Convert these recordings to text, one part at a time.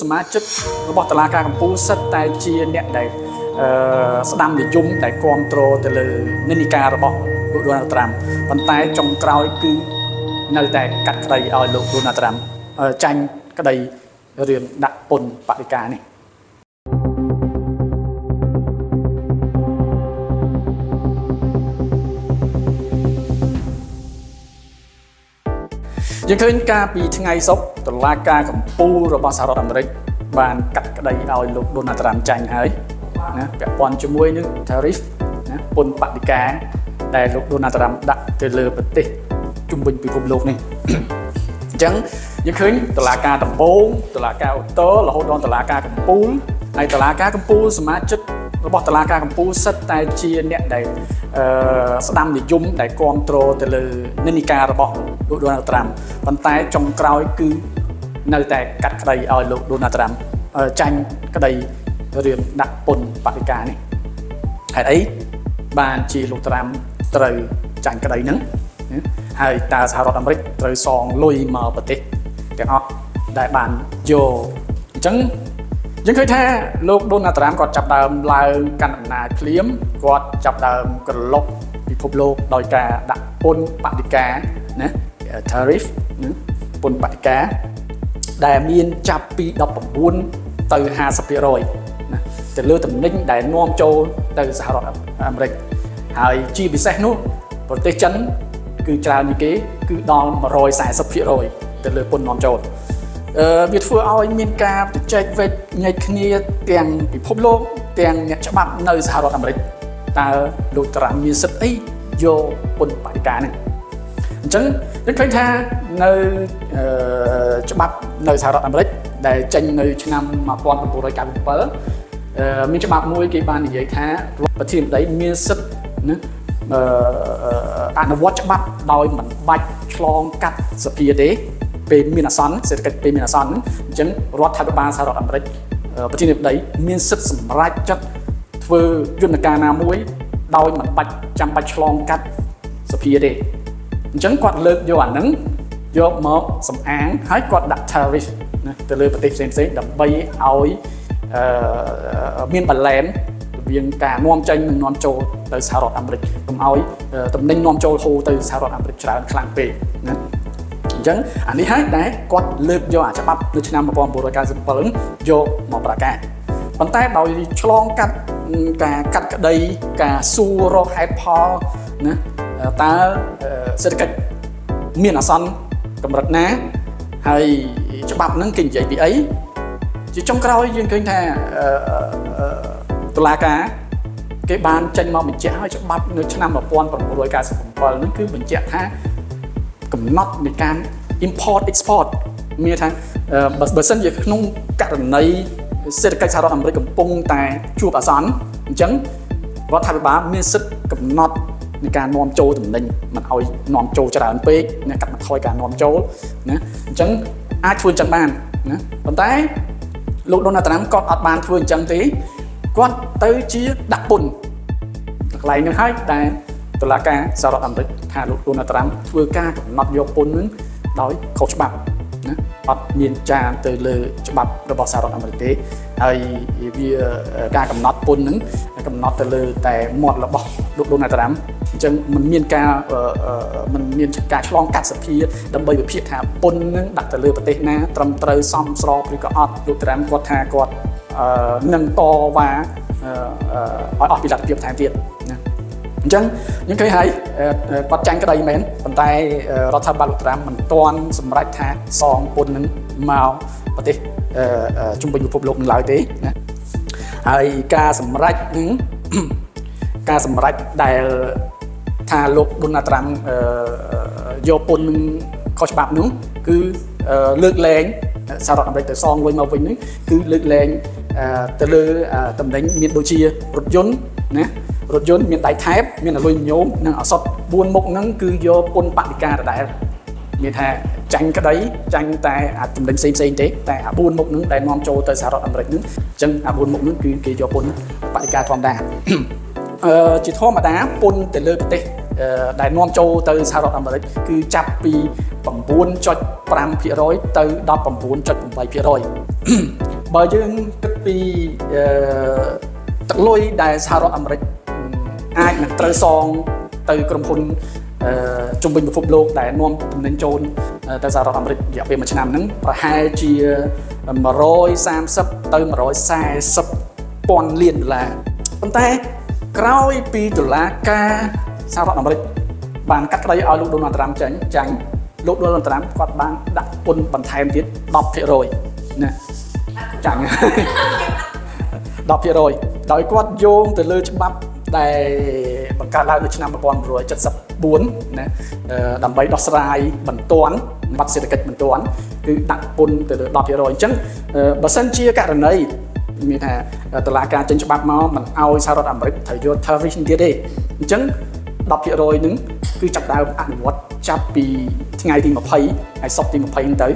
សមាជិករបស់តុលាការកំពូលសិតតែជាអ្នកដែលស្ដាំនិយមដែលគ្រប់គ្រងទៅលើនិន្នាការរបស់លោកដូណាល់ត្រាំប៉ុន្តែចុងក្រោយគឺនៅតែកាត់ក្តីឲ្យលោកដូណាល់ត្រាំចាញ់ក្តីរឿងដាក់ពន្ធបរិការនេះយើងឃើញការពីថ្ងៃសុក្រតុលាការកំពូលរបស់សហរដ្ឋអាមេរិកបានកាត់ក្តីឲ្យលោកដូណាល់ត្រាំចាញ់ហើយណាពាក់ព័ន្ធជាមួយនឹង tariff ណាពន្ធបរិការដែលលោកដូណាល់ត្រាំដាក់ទៅលើប្រទេសជុំវិញពិភពលោកនេះអញ្ចឹងយើងឃើញតុលាការដំបូងតុលាការឧទ្ធររហូតដល់តុលាការកំពូលហើយតុលាការកំពូលសមាជិករបស់តុលាការកំពូលសិតតែជាអ្នកដែលស្ដាំនិយមដែលគ្រប់គ្រងទៅលើនិន្នាការរបស់លោកដូណាល់ត្រាំប៉ុន្តែចុងក្រោយគឺនៅតែកាត់ក្តីឲ្យលោកដូណាល់ត្រាំចាញ់ក្តីរឿងដាក់ពន្ធបរិការនេះហេតុអីបានជាលោកត្រាំត្រូវចាញ់ក្តីហ្នឹងហើយតើសហរដ្ឋអាមេរិកត្រូវសងលុយមកប្រទេសទាំងអស់ដែលបានយកអញ្ចឹងយើងឃើញថាលោកដូណាល់ត្រាំគាត់ចាប់ដើមឡើងកាន់អំណាចភ្លាមគាត់ចាប់ដើមក្រឡុកពិភពលោកដោយការដាក់ពន្ធបរិការណា tariff ពន្ធបរិការដែលមានចាប់ពី19ទៅ 50% ណាទៅលើទំនិញដែលនាំចូលទៅសហរដ្ឋអាមេរិកហើយជាពិសេសនោះប្រទេសចិនគឺច្រើនជាងគេគឺដល់ 140% ទៅលើពន្ធនាំចូលវាធ្វើឲ្យមានការប្រជែកវែកញែកគ្នាទាំងពិភពលោកទាំងអ្នកច្បាប់នៅសហរដ្ឋអាមេរិកតើលោកត្រាំមានសិទ្ធិអីយកពន្ធបរិការនេះអញ្ចឹងយើងឃើញថានៅច្បាប់នៅសហរដ្ឋអាមេរិកដែលចេញនៅឆ្នាំ1997មានច្បាប់មួយគេបាននិយាយថាប្រធានាធិបតីមានសិទ្ធិណាអនុវត្តច្បាប់ដោយមិនបាច់ឆ្លងកាត់សភាទេពេលមានអាសន្នសេដ្ឋកិច្ចពេលមានអាសន្នអញ្ចឹងរដ្ឋាភិបាលសហរដ្ឋអាមេរិកប្រធានាធិបតីមានសិទ្ធិសម្រេចចិត្តធ្វើយន្តការណាមួយដោយមិនចាំបាច់ឆ្លងកាត់សភាទេអញ្ចឹងគាត់លើកយកអាហ្នឹងយកមកសំអាងហើយគាត់ដាក់ tariff ណាទៅលើប្រទេសផ្សេងៗដើម្បីឲ្យមាន balance រវាងការនាំចេញនិងនាំចូលទៅសហរដ្ឋអាមេរិកកុំឲ្យទំនិញនាំចូលហូរទៅសហរដ្ឋអាមេរិកច្រើនខ្លាំងពេកណាអញ្ចឹងអានេះហើយដែលគាត់លើកយកអាច្បាប់នៅឆ្នាំ1997យកមកប្រកាសប៉ុន្តែដោយឆ្លងកាត់ការកាត់ក្តីការសួររកហេតុផលណាតើសេដ្ឋកិច្ចមានអាសន្នកម្រិតណាហើយច្បាប់ហ្នឹងគេនិយាយពីអីជាចុងក្រោយយើងឃើញថាតុលាការគេបានចេញមកបញ្ជាក់ឲ្យច្បាប់នៅឆ្នាំ1997ហ្នឹងគឺបញ្ជាក់ថាកំណត់នៃការ import export មានថាបើសិនជាក្នុងករណីសេដ្ឋកិច្ចសហរដ្ឋអាមេរិកកំពុងតែជួបអាសន្នអញ្ចឹងរដ្ឋាភិបាលមានសិទ្ធិកំណត់នៃការនាំចូលទំនិញមិនឲ្យនាំចូលច្រើនពេកណាកាត់បន្ថយការនាំចូលណាអញ្ចឹងអាចធ្វើអញ្ចឹងបានណាប៉ុន្តែលោកដូណាល់ត្រាំគាត់អត់បានធ្វើអញ្ចឹងទេគាត់ទៅជាដាក់ពន្ធកន្លែងនោះហើយដែលតុលាការសហរដ្ឋអាមេរិកថាលោកដូណាល់ត្រាំធ្វើការកំណត់យកពន្ធនឹងដោយខុសច្បាប់ណាអត់មានចារទៅលើច្បាប់របស់សហរដ្ឋអាមេរិកទេហើយវាការកំណត់ពន្ធនឹងកំណត់ទៅលើតែមាត់របស់លោកដូណាល់ត្រាំអញ្ចឹងมันមានការឆ្លងកាត់សភាដើម្បីវិភាគថាពន្ធនឹងដាក់ទៅលើប្រទេសណាត្រឹមត្រូវសមស្របឬក៏អត់លោកត្រាំគាត់ថាគាត់នឹងតវ៉ាឲ្យអស់ពីលទ្ធភាពថែមទៀតណាអញ្ចឹងយើងឃើញហើយគាត់ចាញ់ក្តីមែនប៉ុន្តែរដ្ឋាភិបាលលោកត្រាំមិនទាន់សម្រេចថាសងពន្ធនឹងមកប្រទេសជុំវិញពិភពលោកនឹងឡើយទេណាហើយការសម្រេចនឹងការសម្រេចដែលថាលោកដូណាល់ត្រាំយកពន្ធនឹងខុសច្បាប់នោះគឺលើកលែងសហរដ្ឋអាមេរិកទៅសងលុយមកវិញនេះគឺលើកលែងទៅលើតំណែងមានដូចជារថយន្តណារថយន្តមានដៃថែបមានអលុយញោមនិងអសត់4មុខហ្នឹងគឺយកពន្ធបរិការដដែលមានថាចាញ់ក្តីចាញ់តែអាតំណែងផ្សេងទេតែអា4មុខហ្នឹងដែលនាំចូលទៅសហរដ្ឋអាមេរិកហ្នឹងអញ្ចឹងអា4មុខហ្នឹងគឺគេយកពន្ធបរិការធម្មតាជាធម្មតាពន្ធទៅលើប្រទេសដែលនាំចូលទៅសហរដ្ឋអាមេរិកគឺចាប់ពី 9.5% ទៅ 19.8% បើយើងគិតពីទឹកលុយដែលសហរដ្ឋអាមេរិកអាចនឹងត្រូវសងទៅក្រុមហ៊ុនជំវិញពិភពលោកដែលនាំទំនិញចូលទៅសហរដ្ឋអាមេរិករយៈពេល1ឆ្នាំហ្នឹងប្រហែលជា130ទៅ140ពាន់លានដុល្លារប៉ុន្តែក្រោយពីតុលាការសហរដ្ឋអាមេរិកបានកាត់ក្តីឲ្យលោក Donald Trump ចាញ់លោក Donald Trump គាត់បានដាក់ពន្ធបន្ថែមទៀត 10% ណាចាញ់ 10% ដោយគាត់យោងទៅលើច្បាប់ដែលបង្កើតឡើងនៅឆ្នាំ 1974 ណាដើម្បីដោះស្រាយបន្ទាន់បាត់សេដ្ឋកិច្ចបន្ទាន់គឺដាក់ពន្ធទៅលើ 10% អញ្ចឹងបើសិនជាករណីមានថាតុលាការចេញច្បាប់មកមិនឲ្យសហរដ្ឋអាមេរិកត្រូវយក tariff ទៀតទេអញ្ចឹង 10% ហ្នឹងគឺចាប់ដើមអនុវត្តចាប់ពីថ្ងៃទី20ហើយសុក្រទី20ហ្នឹងទៅ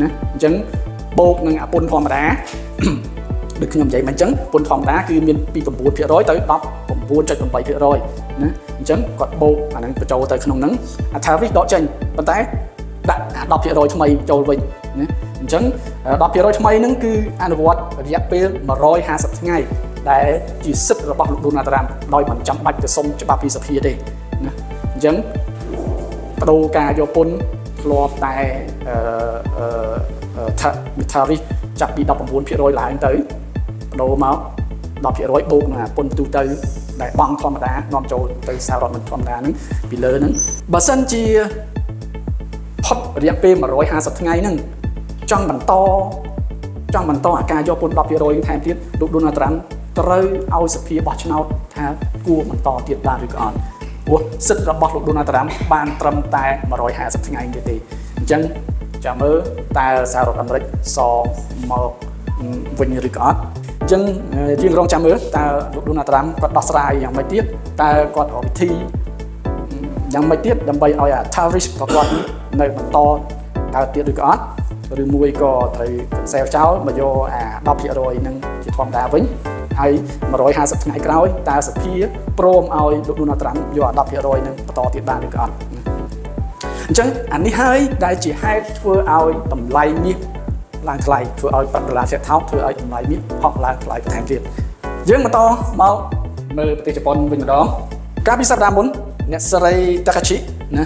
ណាអញ្ចឹងបូកនឹងអាពន្ធធម្មតា ដូចខ្ញុំនិយាយមកអញ្ចឹងពន្ធធម្មតាគឺមានពី 9% ទៅ 19.8% ណាអញ្ចឹងគាត់បូកអាហ្នឹងបញ្ចូលទៅក្នុងហ្នឹងអា tariff ដកចេញប៉ុន្តែដាក់ 10% ថ្មីចូលវិញណាអញ្ចឹង 10% ថ្មីហ្នឹងគឺអនុវត្តរយៈពេល150ថ្ងៃដែលជាសិទ្ធិរបស់លោក Donald Trump ដោយមិនចាំបាច់ទៅសុំច្បាប់ពីសភាទេណាអញ្ចឹងបដូរការយកពន្ធធ្លាប់តែ tariff ចាប់ពី 19% ឡើងទៅបដូរមក 10% បូកនឹងពន្ធទូទៅដែលបង់ធម្មតានាំចូលទៅសហរដ្ឋអាមេរិកធម្មតាហ្នឹងពីលើហ្នឹងបើសិនជាផុតរយៈពេល150ថ្ងៃហ្នឹងចង់បន្តអាការយកពន្ធ 10% ថែមទៀតលោក Donald Trump ត្រូវឲ្យសភាបោះឆ្នោតថាគួរបន្តទៀតបានឬក៏អត់ព្រោះសិទ្ធិរបស់លោក Donald Trump បានត្រឹមតែ150ថ្ងៃទៀតទេអញ្ចឹងចាំមើលតើសហរដ្ឋអាមេរិកសមកវិញឬក៏អត់អញ្ចឹងយើងរងចាំមើលតើលោក Donald Trump គាត់ដោះស្រាយយ៉ាងម៉េចទៀតតើគាត់រកវិធីយ៉ាងម៉េចទៀតដើម្បីឲ្យអា tariff របស់គាត់នៅបន្តកើតទៀតឬក៏អត់ឬមួយក៏ត្រូវcancelចោលមកយកអា 10% ហ្នឹងជាធម្មតាវិញហើយ150ថ្ងៃក្រោយតើសភាព្រមឲ្យលោក Donald Trump យកអា 10% ហ្នឹងបន្តទៀតបានឬក៏អត់អញ្ចឹងអានេះហើយដែលជាហេតុធ្វើឲ្យតម្លៃមាសឡើងថ្លៃធ្វើឲ្យប្រាក់ដុល្លារថោកធ្វើឲ្យតម្លៃមាសផុសឡើងថ្លៃបន្ថែមទៀតយើងបន្តមកមើលប្រទេសជប៉ុនវិញម្ដងកាលពីសប្តាហ៍មុនអ្នកស្រី Takashi ណា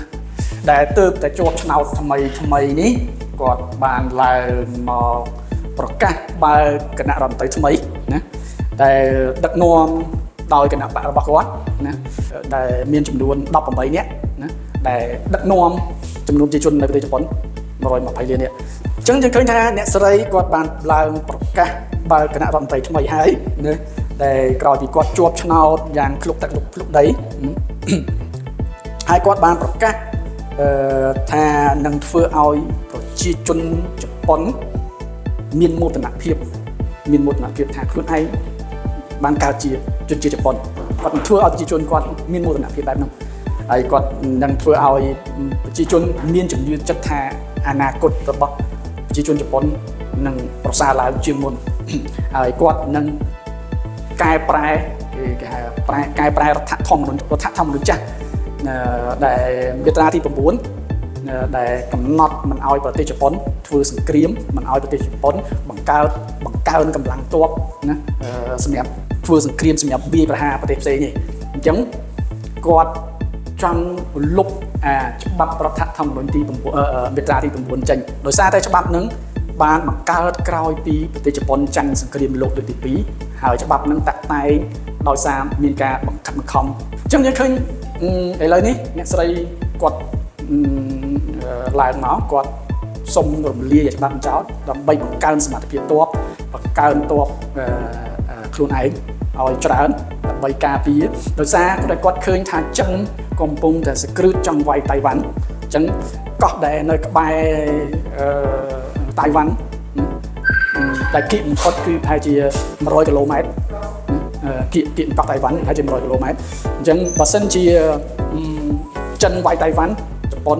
ដែលទើបតែជាប់ឆ្នោតថ្មីនេះគាត់បានឡើងមកប្រកាសបើកគណៈរដ្ឋមន្ត្រីថ្មីណាដែលដឹកនាំដោយគណៈបករបស់គាត់ណាដែលមានចំនួន18នាក់ណាដែលដឹកនាំចំនួនប្រជាជននៅប្រទេសជប៉ុន120លាននាក់អញ្ចឹងយើងឃើញថាអ្នកស្រីគាត់បានឡើងប្រកាសបើគណៈរដ្ឋមន្ត្រីថ្មីហើយណាដែលក្រោយពីគាត់ជាប់ឆ្នោតយ៉ាងឃ្លុកទឹកឃ្លុកដីហើយគាត់បានប្រកាសថានឹងធ្វើឲ្យប្រជាជនជប៉ុនមានមោទនភាពថាខ្លួនឯងបានកើតជាជនជាតិជប៉ុនគាត់នឹងធ្វើឲ្យប្រជាជនគាត់មានមោទនភាពបែបហ្នឹងហើយគាត់នឹងធ្វើឲ្យប្រជាជនមានជំនឿចិត្តថាអនាគតរបស់ប្រជាជនជប៉ុននឹងប្រសើរឡើងជាងមុនហើយគាត់នឹងកែប្រែគេហៅកែប្រែរដ្ឋធម្មនុញ្ញចាស់ដែលមាត្រាទី9ដែលកំណត់មិនឲ្យប្រទេសជប៉ុនធ្វើសង្គ្រាមមិនឲ្យប្រទេសជប៉ុនបង្កើនកម្លាំងទ័ពណាសម្រាប់ធ្វើសង្គ្រាមសម្រាប់វាយប្រហារប្រទេសផ្សេងនេះអញ្ចឹងគាត់ចង់លុបច្បាប់រដ្ឋធម្មនុញ្ញទីមាត្រាទី9ចេញដោយសារតែច្បាប់ហ្នឹងបានបង្កើតក្រោយពីប្រទេសជប៉ុនចាញ់សង្គ្រាមលោកលើកទី2ហើយច្បាប់ហ្នឹងតាក់តែងដោយសារមានការបង្ខិតបង្ខំអញ្ចឹងយើងឃើញឥឡូវនេះអ្នកស្រីគាត់ឡើងមកគាត់សុំរំលាយច្បាប់ចោលដើម្បីបង្កើនសមត្ថភាពទ័ពបង្កើនទ័ពខ្លួនឯងឲ្យច្រើនដើម្បីការពារដោយសារគាត់ឃើញថាចិនកំពុងតែសង្គ្រឹះចង់វាយតៃវ៉ាន់អញ្ចឹងកោះដែលនៅក្បែរតៃវ៉ាន់ដែលគៀកបំផុតគឺប្រហែលជា100គីឡូម៉ែត្រគៀកកោះតៃវ៉ាន់ប្រហែលជា100គីឡូម៉ែត្រអញ្ចឹងបើសិនជាចិនវាយតៃវ៉ាន់ជប៉ុន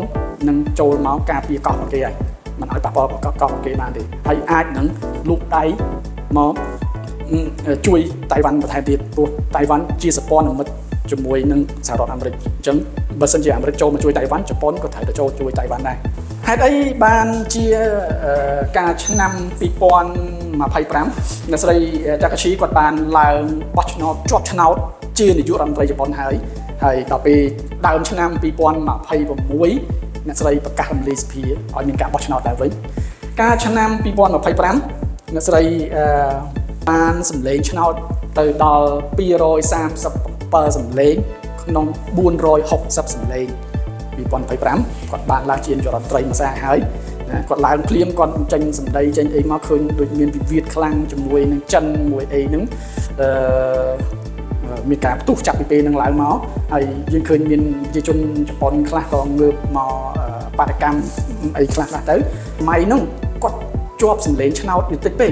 នឹងចូលមកការពារកោះរបស់គេហើយមិនឲ្យប៉ះពាល់កោះរបស់គេបានទេហើយអាចនឹងលូកដៃមកជួយតៃវ៉ាន់បន្ថែមទៀតព្រោះតៃវ៉ាន់ជាសម្ព័ន្ធមិត្តជាមួយនឹងសហរដ្ឋអាមេរិកអញ្ចឹងបើសិនជាអាមេរិកចូលមកជួយតៃវ៉ាន់ជប៉ុនក៏ត្រូវតែចូលជួយតៃវ៉ាន់ដែរ ហេតុអីបានជាការឆ្នាំ2025អ្នកស្រីតាកាឈីគាត់បានឡើងបោះឆ្នោតជាប់ឆ្នោតជានាយករដ្ឋមន្ត្រីជប៉ុនហើយដល់ពេលដើមឆ្នាំ2026អ្នកស្រីប្រកាសរំលាយសភាឲ្យមានការបោះឆ្នោតឡើងវិញការឆ្នាំ2025អ្នកស្រីបានសម្លេងឆ្នោតទៅដល់237សម្លេងក្នុង460សម្លេង2025គាត់បានឡើងជានាយករដ្ឋមន្ត្រីមួយសារហើយណាគាត់ឡើងភ្លាមគាត់ចេញសម្ដីចេញអីមកឃើញដូចមានវិវាទខ្លាំងជាមួយនឹងចិនមួយអីហ្នឹងមានការផ្ទុះចាប់ពីពេលហ្នឹងឡើងមកហើយយើងឃើញមានប្រជាជនជប៉ុនខ្លះក៏ងើបមកបាតកម្មអីខ្លះទៅម៉ៃហ្នឹងគាត់ជាប់សម្លេងឆ្នោតតិចពេក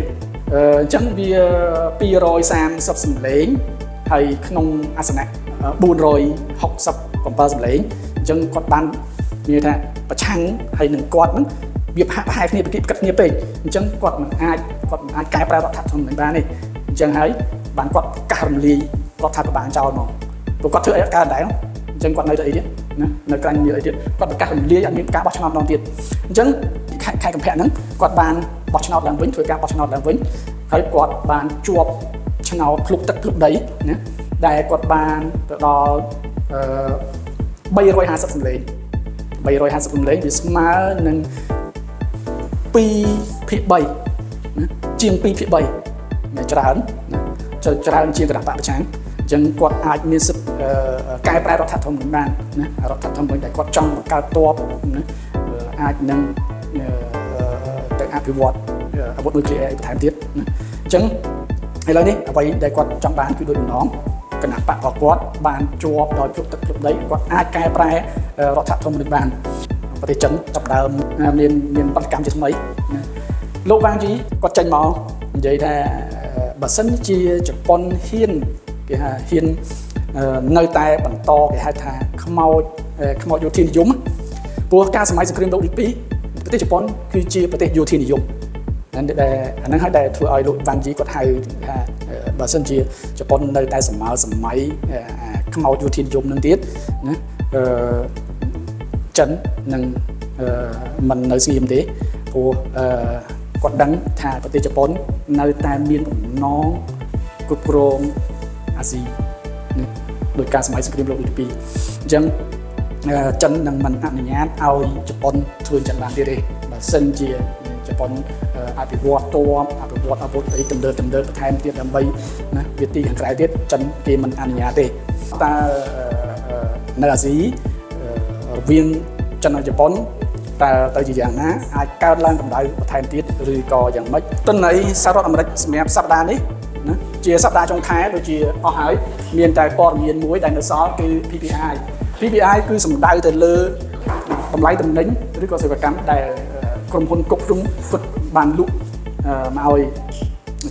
អញ្ចឹងវា230សម្លេងហើយក្នុងអាសនៈ467សម្លេងអញ្ចឹងគាត់បាននិយាយថាប្រឆាំងហើយនឹងគាត់ហ្នឹងវាប្រហែលគ្នាប្រគិតគ្នាពេកអញ្ចឹងគាត់មិនអាចកែប្រែរដ្ឋធម្មនុញ្ញបានទេអញ្ចឹងហើយបានគាត់កាសរំលាយរដ្ឋាភិបាលចោលមកព្រោះគាត់ធ្វើអីកើតដែរអញ្ចឹងគាត់នៅតែអីទៀតណានៅក្រៅមានអីទៀតគាត់ប្រកាសរំលាយអត់មានការបោះឆ្នោតម្ដងទៀតអញ្ចឹងខែកុម្ភៈហ្នឹងគាត់បានបោះឆ្នោតឡើងវិញធ្វើការបោះឆ្នោតឡើងវិញហើយគាត់បានជាប់ឆ្នោតភ្លុកទឹកភ្លុកដីណាដែលគាត់បានទៅដល់350សម្លេង350សម្លេងវាស្មើនឹង2/3ណាជាង2/3ណាច្រើនជាងគណៈបកប្រឆាំងអញ្ចឹងគាត់អាចមានសិទ្ធិកែប្រែរដ្ឋធម្មនុញ្ញបានណារដ្ឋធម្មនុញ្ញដែលគាត់ចង់បង្កើតតបណាអាចនឹងទៅអភិវឌ្ឍអាវុធនុយក្លេអ៊ែរបន្ថែមទៀតណាអញ្ចឹងឥឡូវនេះអ្វីដែលគាត់ចង់បានគឺដូចបំណងគណៈបករបស់គាត់បានជាប់ដោយភ្លុកទឹកភ្លុកដីគាត់អាចកែប្រែរដ្ឋធម្មនុញ្ញបានប្រទេសចិនចាប់ដើមមានបដកម្មជាថ្មីណាលោកវ៉ាងជីគាត់ចេញមកនិយាយថាបើសិនជាជប៉ុនហ៊ានគេថាហ៊ាននៅតែបន្តគេហៅថាខ្មោចយោធានិយមព្រោះការសម័យសង្គ្រាមលោកទី2ប្រទេសជប៉ុនគឺជាប្រទេសយោធានិយមអាហ្នឹងហើយដែលធ្វើឲ្យលោកវ៉ាងជីគាត់ហៅថាបើសិនជាជប៉ុននៅតែសម័យខ្មោចយោធានិយមនឹងទៀតណាចិននឹងមិននៅស្ងៀមទេព្រោះគាត់ដឹងថាប្រទេសជប៉ុននៅតែមានបំណងគ្រប់គ្រងអាស៊ីដោយការសម័យសង្គ្រាមលោកទី2អញ្ចឹងចិននឹងមិនអនុញ្ញាតឲ្យជប៉ុនធ្វើចឹងបានទៀតទេបើសិនជាជប៉ុនអភិវឌ្ឍតបអភិវឌ្ឍអាវុធអីទំនើបបន្ថែមទៀតដើម្បីណាវាទីខាងក្រៅទៀតចិនគេមិនអនុញ្ញាតទេតើនៅអាស៊ីរវាងចិននិងជប៉ុនតើទៅជាយ៉ាងណាអាចកើតឡើងកម្ដៅបន្ថែមទៀតឬក៏យ៉ាងម៉េចទិន្នន័យសហរដ្ឋអាមេរិកសម្រាប់សប្តាហ៍នេះណាជាសប្តាហ៍ចុងខែដូចជាអស់ហើយមានតែព័ត៌មានមួយដែលនៅសល់គឺ PPI គឺសំដៅទៅលើតម្លៃទំនិញឬក៏សេវាកម្មដែលក្រុមហ៊ុនគ្រប់គ្រងគាត់បានលក់មកឲ្យ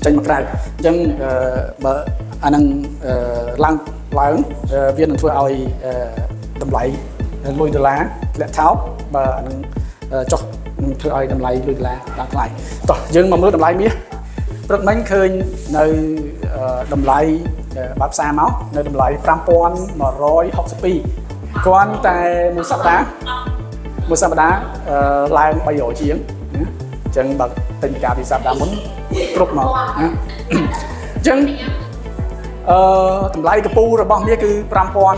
ចេញមកក្រៅអញ្ចឹងបើអានឹងឡើងវានឹងធ្វើឲ្យតម្លៃលុយដុល្លារធ្លាក់ថោកបើអានឹងចុះនឹងធ្វើឲ្យតម្លៃលុយដុល្លារឡើងថ្លៃតោះយើងមកមើលតម្លៃមាសព្រឹកមិញឃើញនៅតម្លៃបើផ្សារមកនៅតម្លៃ5162គ្រាន់តែមួយសប្តាហ៍ឡើង300ជាងណាអញ្ចឹងបើទិញការពីសប្តាហ៍មុនគ្រប់មកណាអញ្ចឹងតម្លៃកពូរបស់មាសគឺ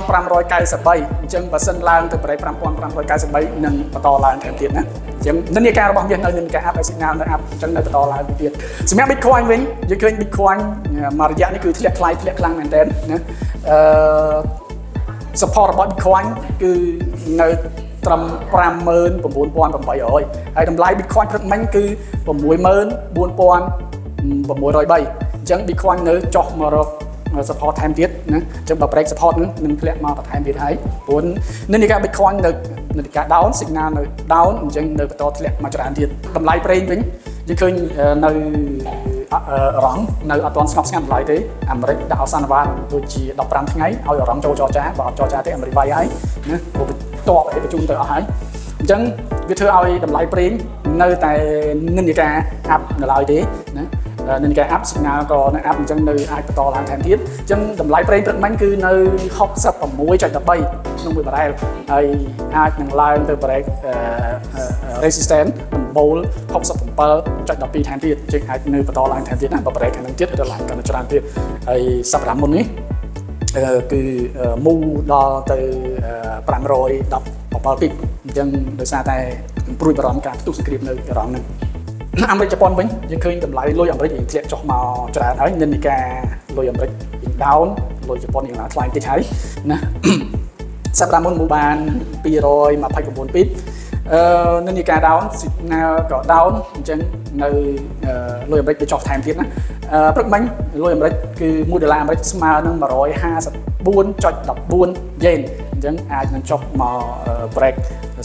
5593អញ្ចឹងបើសិនឡើងទៅប្រហែល5593នឹងបន្តឡើងថែមទៀតណាអញ្ចឹងនិន្នាការរបស់មាសនៅនិន្នាការ up ហើយ signal នៅ up អញ្ចឹងនៅបន្តឡើងទៀតសម្រាប់ Bitcoin វិញយើងឃើញ Bitcoin មួយរយៈនេះគឺធ្លាក់ខ្លាំងមែនទែនណាsupport របស់ Bitcoin គឺនៅត្រឹម59800ហើយតម្លៃ Bitcoin ព្រឹកមិញគឺ64603អញ្ចឹង Bitcoin នៅចុះមករកsupport ថែមទៀតណាអញ្ចឹងបើ break support នឹងធ្លាក់មកបន្ថែមទៀតហើយព្រោះនិន្នាការ Bitcoin នៅនិន្នាការ down signal នៅ down អញ្ចឹងនៅបន្តធ្លាក់មកច្រើនទៀតតម្លៃប្រេងវិញយើងឃើញនៅអរ៉ង់នៅអត់ទាន់ស្ងប់ស្ងាត់ឡើយទេអាមេរិកដាក់អសានវ៉ាដូចជា15ថ្ងៃឲ្យអរ៉ង់ចូលចរចាបើអត់ចរចាទេអាមេរិកវាយហើយណាព្រោះតបឲ្យប្រជុំទៅអស់ហើយអញ្ចឹងវាធ្វើឲ្យតម្លៃប្រេងនៅតែនិន្នាការ up នៅឡើយទេណានិន្នាការ up signal ក៏នៅ up អញ្ចឹងនៅអាចបន្តឡើងថែមទៀតអញ្ចឹងតម្លៃប្រេងព្រឹកមិញគឺនៅ66.13ក្នុង1បារ៉ែលហើយអាចនឹងឡើងទៅប្រហែល resistance ដំបូល67.12 ថែមទៀតជាងអាចនៅបន្តឡើងថែមទៀតណាបើ break ខាងនឹងទៀតឬឡើងកាន់តែច្រើនទៀតហើយសប្តាហ៍មុននេះគឺមូដល់ទៅ517 ពីអញ្ចឹងដោយសារតែព្រួយបារម្ភការផ្ទុះសង្គ្រាមនៅអ៊ីរ៉ង់ហ្នឹងអាមេរិកជប៉ុនវិញយើងឃើញតម្លៃលុយអាមេរិកយើងធ្លាក់ចុះមកច្រើនហើយនិន្នាការលុយអាមេរិកយើង down លុយជប៉ុនយើងឡើងថ្លៃតិចហើយណាសប្តាហ៍មុនមូបាន229 ពីនិន្នាការ down signal ក៏ down អញ្ចឹងនៅលុយអាមេរិកទៅចុះថែមទៀតណាព្រឹកមិញលុយអាមេរិកគឺ$1អាមេរិកស្មើនឹង154.14 យ៉េនអញ្ចឹងអាចនឹងចុះមក break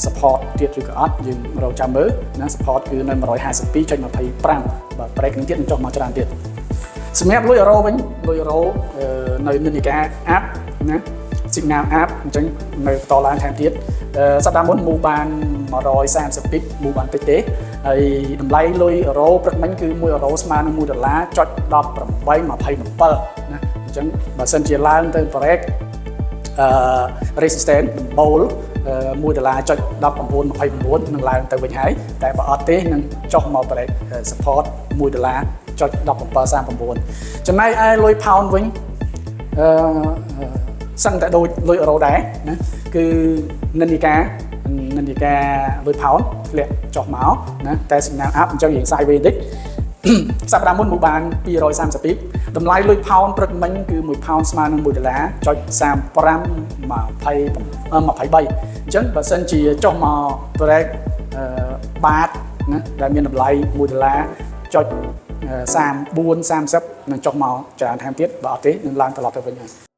support ទៀតឬក៏អត់យើងរកចាំមើលណា support គឺនៅ152.25 បើ break នឹងទៀតនឹងចុះមកច្រើនទៀតសម្រាប់លុយអឺរ៉ូវិញលុយអឺរ៉ូនៅនិន្នាការ up ណា signal up អញ្ចឹងនៅបន្តឡើងថែមទៀតសប្តាហ៍មុនមូបាន130 ពីមូបានតិចទេហើយតម្លៃលុយអឺរ៉ូព្រឹកមិញគឺ1អឺរ៉ូស្មើនឹង$1.1827ណាអញ្ចឹងបើសិនជាឡើងទៅ break resistance ដំបូល$1.1929 នឹងឡើងទៅវិញហើយតែបើអត់ទេនឹងចុះមក break support $1.1739 ចំណែកឯលុយ pound វិញសឹងតែដូចលុយអឺរ៉ូដែរណាគឺនិន្នាការលុយ pound ធ្លាក់ចុះមកណាតែ signal up អញ្ចឹងយើង sideways តិចសប្តាហ៍មុនមកបាន232តម្លៃលុយ pound ព្រឹកមិញគឺ1 pound ស្មើនឹង$1.3523អញ្ចឹងបើសិនជាចុះមក break បាតណាដែលមានតម្លៃ$1.3430នឹងចុះមកច្រើនថែមទៀតបើអត់ទេនឹងឡើងត្រឡប់ទៅវិញហើយ